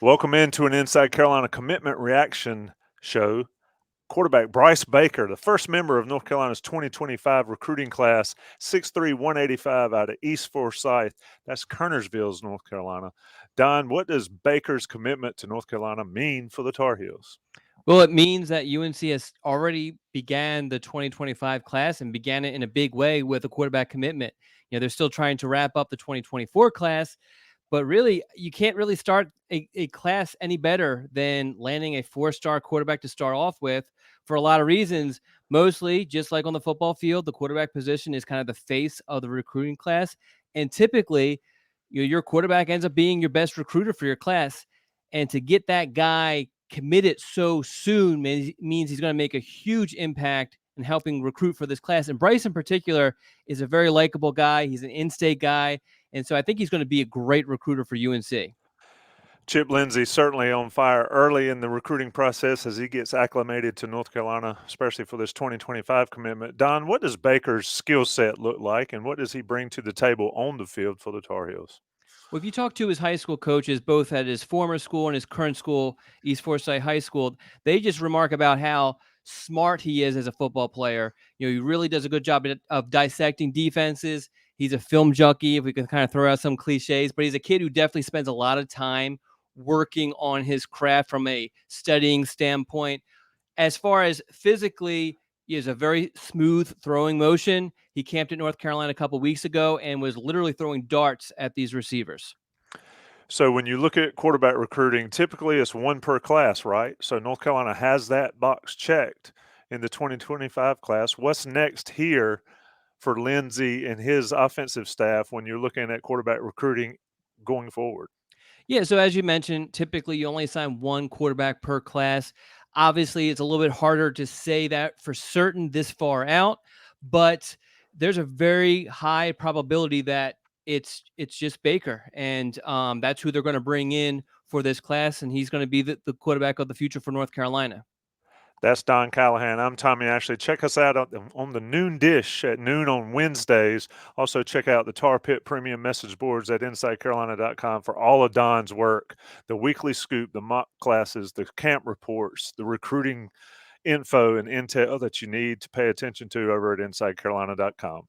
Welcome into an Inside Carolina commitment reaction show. Quarterback Bryce Baker, the first member of North Carolina's 2025 recruiting class, 6'3", 185 out of East Forsyth. That's Kernersville, North Carolina. Don, what does Baker's commitment to North Carolina mean for the Tar Heels? Well, it means that UNC has already began the 2025 class and began it in a big way with a quarterback commitment. They're still trying to wrap up the 2024 class, but really, you can't really start a class any better than landing a four-star quarterback to start off with for a lot of reasons. Mostly, just like on the football field, the quarterback position is kind of the face of the recruiting class. And typically, your quarterback ends up being your best recruiter for your class. And to get that guy committed so soon means he's going to make a huge impact in helping recruit for this class. And Bryce in particular is a very likable guy. He's an in-state guy. And so I think he's going to be a great recruiter for UNC. Chip Lindsey certainly on fire early in the recruiting process as he gets acclimated to North Carolina, especially for this 2025 commitment. Don, what does Baker's skill set look like, and what does he bring to the table on the field for the Tar Heels? Well, if you talk to his high school coaches, both at his former school and his current school, East Forsyth High School, they just remark about how smart he is as a football player. He really does a good job of dissecting defenses. He's a film junkie, if we can kind of throw out some cliches, but he's a kid who definitely spends a lot of time working on his craft from a studying standpoint. As far as physically, he has a very smooth throwing motion. He camped at North Carolina a couple weeks ago and was literally throwing darts at these receivers. So when you look at quarterback recruiting, typically it's one per class, right? So North Carolina has that box checked in the 2025 class. What's next here for Lindsey and his offensive staff when you're looking at quarterback recruiting going forward? Yeah, so as you mentioned, typically you only assign one quarterback per class. Obviously, it's a little bit harder to say that for certain this far out, but there's a very high probability that it's just Baker, and that's who they're going to bring in for this class, and he's going to be the quarterback of the future for North Carolina. That's Don Callahan. I'm Tommy Ashley. Check us out on the Noon Dish at noon on Wednesdays. Also, check out the Tar Pit Premium message boards at InsideCarolina.com for all of Don's work, the weekly scoop, the mock classes, the camp reports, the recruiting info and intel that you need to pay attention to over at InsideCarolina.com.